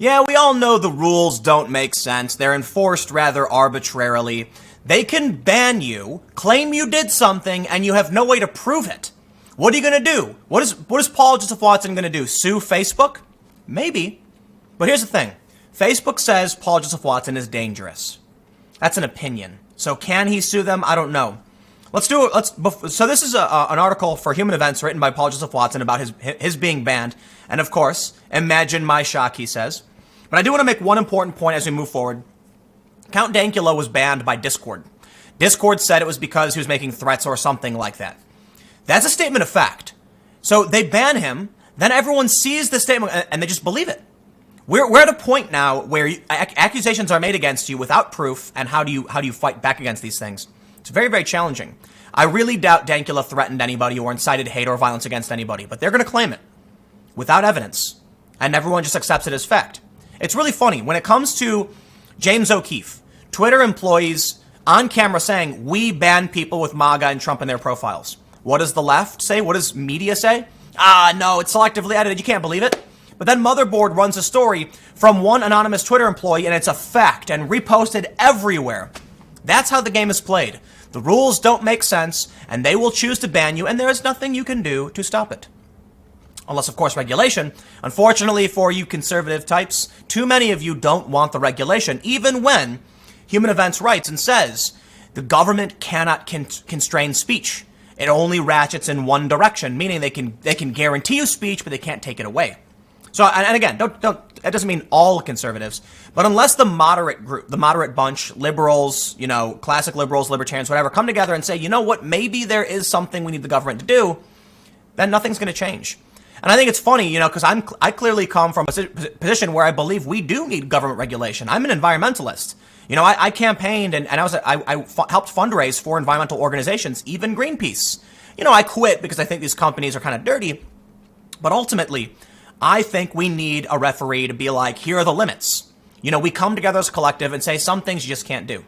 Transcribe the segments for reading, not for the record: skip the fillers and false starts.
Yeah, we all know the rules don't make sense. They're enforced rather arbitrarily. They can ban you, claim you did something, and you have no way to prove it. What are you going to do? What is Paul Joseph Watson going to do? Sue Facebook? Maybe. But here's the thing. Facebook says Paul Joseph Watson is dangerous. That's an opinion. So can he sue them? I don't know. So this is an article for Human Events written by Paul Joseph Watson about his being banned. And of course, imagine my shock, he says. But I do want to make one important point as we move forward. Count Dankula was banned by Discord. Discord said it was because he was making threats or something like that. That's a statement of fact. So they ban him, then everyone sees the statement and they just believe it. We're at a point now where accusations are made against you without proof, and how do you fight back against these things? It's very, very challenging. I really doubt Dankula threatened anybody or incited hate or violence against anybody, but they're going to claim it without evidence, and everyone just accepts it as fact. It's really funny. When it comes to James O'Keefe, Twitter employees on camera saying, we ban people with MAGA and Trump in their profiles. What does the left say? What does media say? No, it's selectively edited. You can't believe it. But then Motherboard runs a story from one anonymous Twitter employee, and it's a fact and reposted everywhere. That's how the game is played. The rules don't make sense, and they will choose to ban you, and there is nothing you can do to stop it. Unless, of course, regulation. Unfortunately for you conservative types, too many of you don't want the regulation, even when Human Events writes and says the government cannot constrain speech. It only ratchets in one direction, meaning they can guarantee you speech, but they can't take it away. So, and again, don't that doesn't mean all conservatives, but unless the moderate group, the moderate bunch, liberals, classic liberals, libertarians, whatever, come together and say, you know what, maybe there is something we need the government to do, then nothing's going to change. And I think it's funny, because I clearly come from a position where I believe we do need government regulation. I'm an environmentalist. I campaigned and I helped fundraise for environmental organizations, even Greenpeace. I quit because I think these companies are kind of dirty, but ultimately, I think we need a referee to be like, here are the limits. We come together as a collective and say some things you just can't do.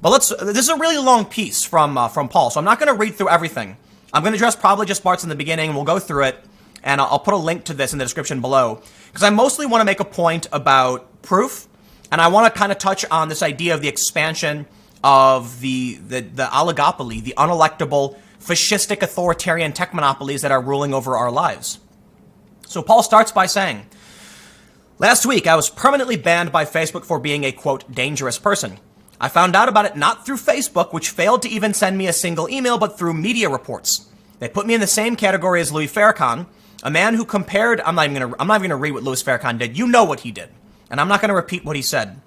But this is a really long piece from Paul, so I'm not going to read through everything. I'm going to address probably just parts in the beginning, and we'll go through it, and I'll put a link to this in the description below, because I mostly want to make a point about proof, and I want to kind of touch on this idea of the expansion of the oligopoly, the unelectable, fascistic, authoritarian tech monopolies that are ruling over our lives. So Paul starts by saying, last week I was permanently banned by Facebook for being a, quote, dangerous person. I found out about it not through Facebook, which failed to even send me a single email, but through media reports. They put me in the same category as Louis Farrakhan, a man who compared, I'm not even going to read what Louis Farrakhan did. You know what he did. And I'm not going to repeat what he said.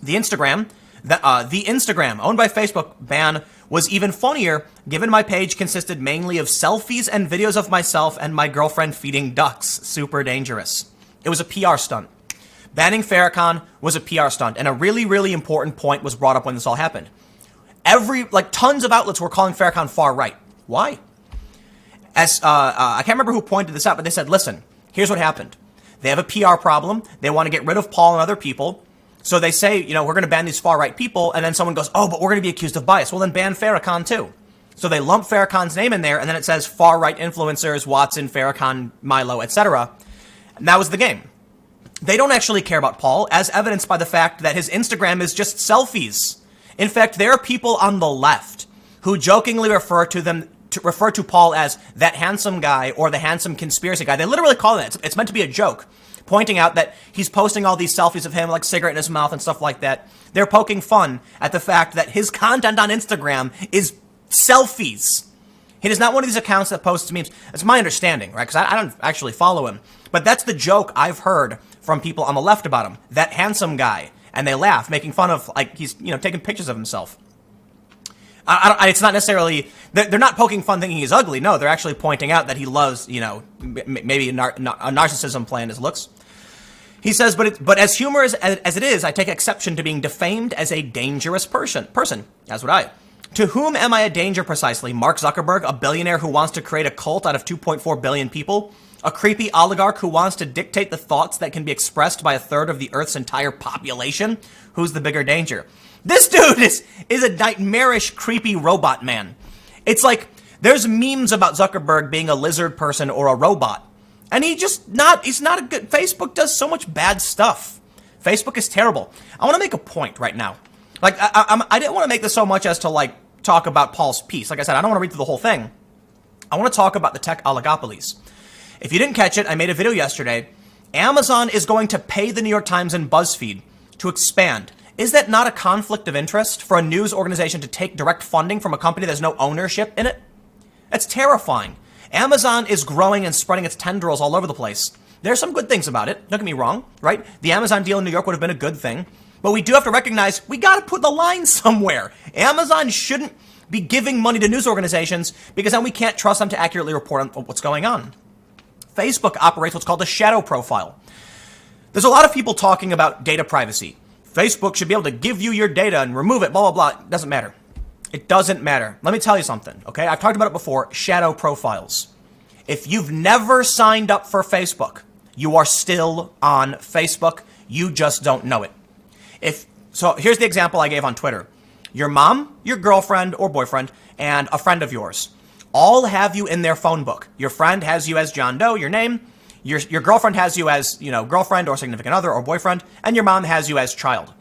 The Instagram, owned by Facebook, ban was even funnier, given my page consisted mainly of selfies and videos of myself and my girlfriend feeding ducks. Super dangerous. It was a PR stunt. Banning Farrakhan was a PR stunt, and a really, really important point was brought up when this all happened. Tons of outlets were calling Farrakhan far right. Why? I can't remember who pointed this out, but they said, listen, here's what happened. They have a PR problem. They want to get rid of Paul and other people. So they say, we're going to ban these far-right people, and then someone goes, oh, but we're going to be accused of bias. Well, then ban Farrakhan, too. So they lump Farrakhan's name in there, and then it says far-right influencers, Watson, Farrakhan, Milo, etc. And that was the game. They don't actually care about Paul, as evidenced by the fact that his Instagram is just selfies. In fact, there are people on the left who jokingly refer to Paul as that handsome guy or the handsome conspiracy guy. They literally call it. It's meant to be a joke, pointing out that he's posting all these selfies of him, like cigarette in his mouth and stuff like that. They're poking fun at the fact that his content on Instagram is selfies. He is not one of these accounts that posts memes. It's my understanding, right? Because I don't actually follow him. But that's the joke I've heard from people on the left about him. That handsome guy. And they laugh, making fun of, he's, taking pictures of himself. It's not necessarily, they're not poking fun thinking he's ugly. No, they're actually pointing out that he loves, maybe a narcissism play in his looks. He says, but as humorous as it is, I take exception to being defamed as a dangerous person. That's what I. To whom am I a danger precisely? Mark Zuckerberg, a billionaire who wants to create a cult out of 2.4 billion people? A creepy oligarch who wants to dictate the thoughts that can be expressed by a third of the Earth's entire population? Who's the bigger danger? This dude is a nightmarish, creepy robot man. It's like, there's memes about Zuckerberg being a lizard person or a robot. And he's not a good, Facebook does so much bad stuff. Facebook is terrible. I want to make a point right now. Like, I didn't want to make this so much as to, like, talk about Paul's piece. Like I said, I don't want to read through the whole thing. I want to talk about the tech oligopolies. If you didn't catch it, I made a video yesterday. Amazon is going to pay the New York Times and BuzzFeed to expand. Is that not a conflict of interest for a news organization to take direct funding from a company that has no ownership in it? That's terrifying. Amazon is growing and spreading its tendrils all over the place. There's some good things about it. Don't get me wrong, right? The Amazon deal in New York would have been a good thing. But we do have to recognize we got to put the line somewhere. Amazon shouldn't be giving money to news organizations because then we can't trust them to accurately report on what's going on. Facebook operates what's called a shadow profile. There's a lot of people talking about data privacy. Facebook should be able to give you your data and remove it, blah, blah, blah. It doesn't matter. It doesn't matter. Let me tell you something, okay? I've talked about it before, shadow profiles. If you've never signed up for Facebook, you are still on Facebook. You just don't know it. So here's the example I gave on Twitter. Your mom, your girlfriend or boyfriend, and a friend of yours all have you in their phone book. Your friend has you as John Doe, your name. Your girlfriend has you as, girlfriend or significant other or boyfriend, and your mom has you as child.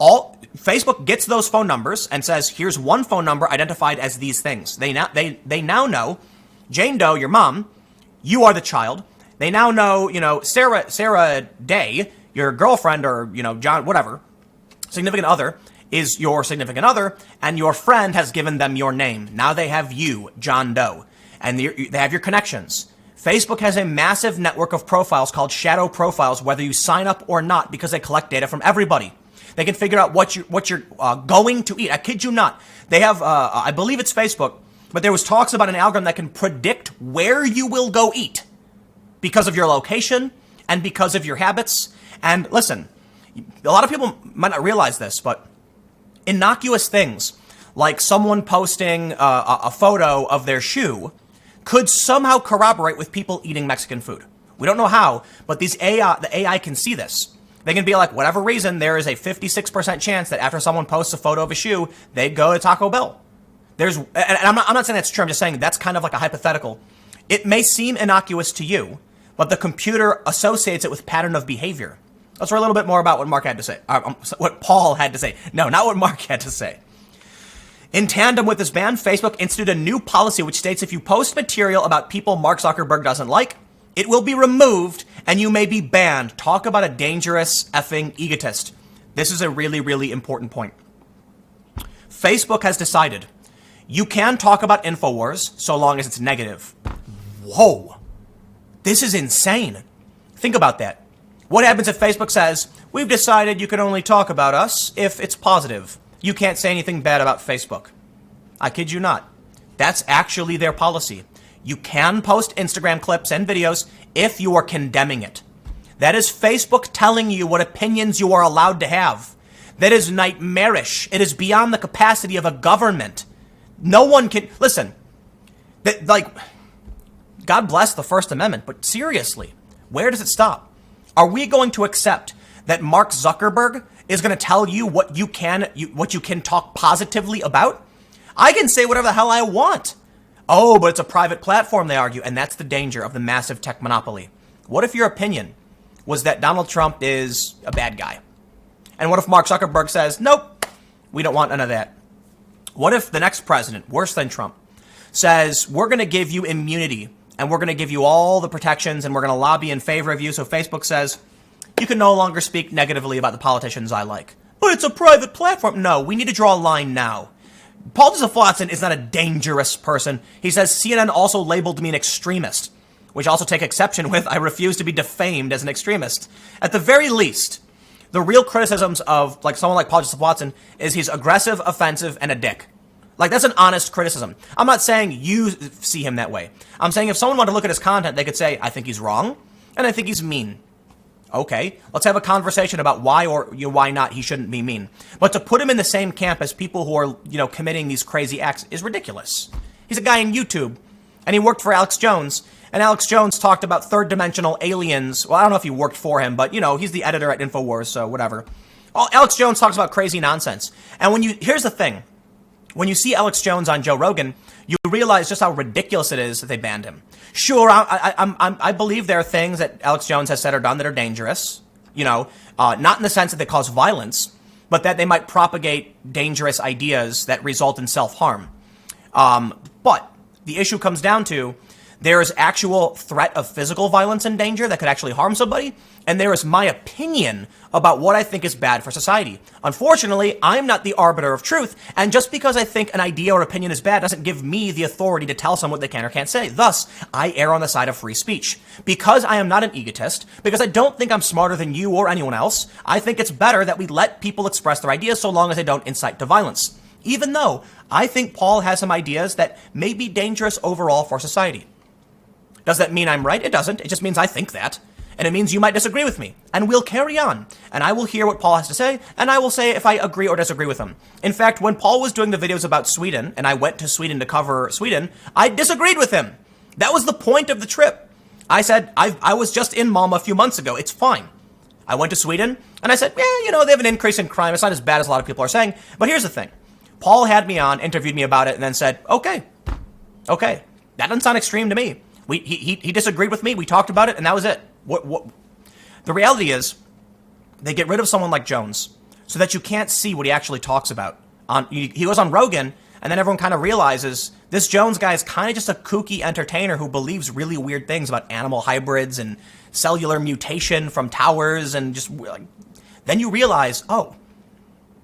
Facebook gets those phone numbers and says, here's one phone number identified as these things. They now know Jane Doe, your mom, you are the child. They now know, Sarah Day, your girlfriend or, John, whatever, significant other is your significant other, and your friend has given them your name. Now they have you, John Doe, and they have your connections. Facebook has a massive network of profiles called shadow profiles, whether you sign up or not, because they collect data from everybody. They can figure out what you're going to eat. I kid you not. They have, I believe it's Facebook, but there was talks about an algorithm that can predict where you will go eat because of your location and because of your habits. And listen, a lot of people might not realize this, but innocuous things like someone posting a photo of their shoe could somehow corroborate with people eating Mexican food. We don't know how, but the AI can see this. They can be like, whatever reason, there is a 56% chance that after someone posts a photo of a shoe, they go to Taco Bell. And I'm not saying that's true. I'm just saying that's kind of like a hypothetical. It may seem innocuous to you, but the computer associates it with pattern of behavior. Let's read a little bit more about what Mark had to say. What Paul had to say. No, not what Mark had to say. In tandem with this ban, Facebook instituted a new policy which states if you post material about people Mark Zuckerberg doesn't like, it will be removed and you may be banned. Talk about a dangerous effing egotist. This is a really, really important point. Facebook has decided you can talk about InfoWars so long as it's negative. Whoa. This is insane. Think about that. What happens if Facebook says, we've decided you can only talk about us if it's positive? You can't say anything bad about Facebook. I kid you not. That's actually their policy. You can post Instagram clips and videos if you are condemning it. That is Facebook telling you what opinions you are allowed to have. That is nightmarish. It is beyond the capacity of a government. No one can, listen, God bless the First Amendment, but seriously, where does it stop? Are we going to accept that Mark Zuckerberg is going to tell you what you can talk positively about? I can say whatever the hell I want. Oh, but it's a private platform, they argue, and that's the danger of the massive tech monopoly. What if your opinion was that Donald Trump is a bad guy? And what if Mark Zuckerberg says, nope, we don't want none of that? What if the next president, worse than Trump, says, we're going to give you immunity and we're going to give you all the protections and we're going to lobby in favor of you? So Facebook says, you can no longer speak negatively about the politicians I like. But it's a private platform. No, we need to draw a line now. Paul Joseph Watson is not a dangerous person. He says CNN also labeled me an extremist, which I also take exception with. I refuse to be defamed as an extremist. At the very least, the real criticisms of someone like Paul Joseph Watson is he's aggressive, offensive, and a dick. That's an honest criticism. I'm not saying you see him that way. I'm saying if someone wanted to look at his content, they could say, I think he's wrong, and I think he's mean. Okay, let's have a conversation about why or why not he shouldn't be mean. But to put him in the same camp as people who are, committing these crazy acts is ridiculous. He's a guy in YouTube, and he worked for Alex Jones, and Alex Jones talked about third-dimensional aliens. Well, I don't know if he worked for him, but, he's the editor at InfoWars, so whatever. Alex Jones talks about crazy nonsense. And here's the thing. when you see Alex Jones on Joe Rogan, you realize just how ridiculous it is that they banned him. Sure, I believe there are things that Alex Jones has said or done that are dangerous, not in the sense that they cause violence, but that they might propagate dangerous ideas that result in self-harm. But the issue comes down to there is actual threat of physical violence and danger that could actually harm somebody, and there is my opinion about what I think is bad for society. Unfortunately, I'm not the arbiter of truth, and just because I think an idea or opinion is bad doesn't give me the authority to tell someone what they can or can't say. Thus, I err on the side of free speech. Because I am not an egotist, because I don't think I'm smarter than you or anyone else, I think it's better that we let people express their ideas so long as they don't incite to violence. Even though I think Paul has some ideas that may be dangerous overall for society. Does that mean I'm right? It doesn't. It just means I think that. And it means you might disagree with me. And we'll carry on. And I will hear what Paul has to say, and I will say if I agree or disagree with him. In fact, when Paul was doing the videos about Sweden, and I went to Sweden to cover Sweden, I disagreed with him. That was the point of the trip. I said, I was just in Malmö a few months ago. It's fine. I went to Sweden, and I said, they have an increase in crime. It's not as bad as a lot of people are saying. But here's the thing. Paul had me on, interviewed me about it, and then said, okay. That doesn't sound extreme to me. He disagreed with me. We talked about it, and that was it. What? The reality is, they get rid of someone like Jones so that you can't see what he actually talks about. He goes on Rogan, and then everyone kind of realizes this Jones guy is kind of just a kooky entertainer who believes really weird things about animal hybrids and cellular mutation from towers, and just like, then you realize, oh,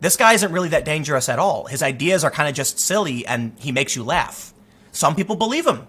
this guy isn't really that dangerous at all. His ideas are kind of just silly, and he makes you laugh. Some people believe him.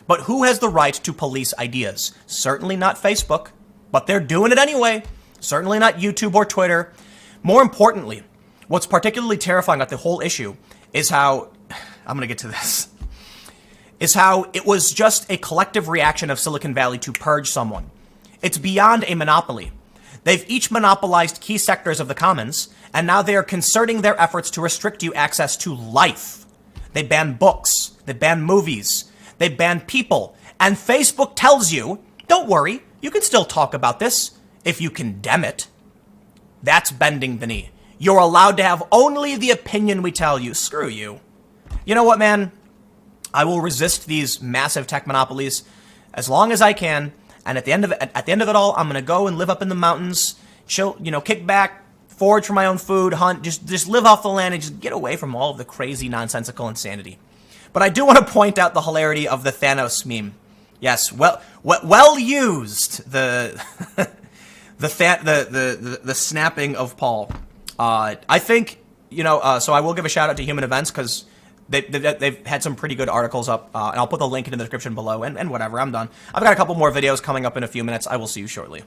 But who has the right to police ideas? Certainly not Facebook, but they're doing it anyway. Certainly not YouTube or Twitter. More importantly, what's particularly terrifying about the whole issue is how, I'm going to get to this, is how it was just a collective reaction of Silicon Valley to purge someone. It's beyond a monopoly. They've each monopolized key sectors of the commons, and now they are concerting their efforts to restrict you access to life. They ban books. They ban movies. They ban people. And Facebook tells you, don't worry, you can still talk about this if you condemn it. That's bending the knee. You're allowed to have only the opinion we tell you. Screw you. You know what, man? I will resist these massive tech monopolies as long as I can. And at the end of it all, I'm going to go and live up in the mountains, chill, kick back, forage for my own food, hunt, just live off the land and just get away from all of the crazy, nonsensical insanity. But I do want to point out the hilarity of the Thanos meme. Yes, well used, the snapping of Paul. I think, so I will give a shout out to Human Events because they've had some pretty good articles up, and I'll put the link in the description below, and whatever, I'm done. I've got a couple more videos coming up in a few minutes. I will see you shortly.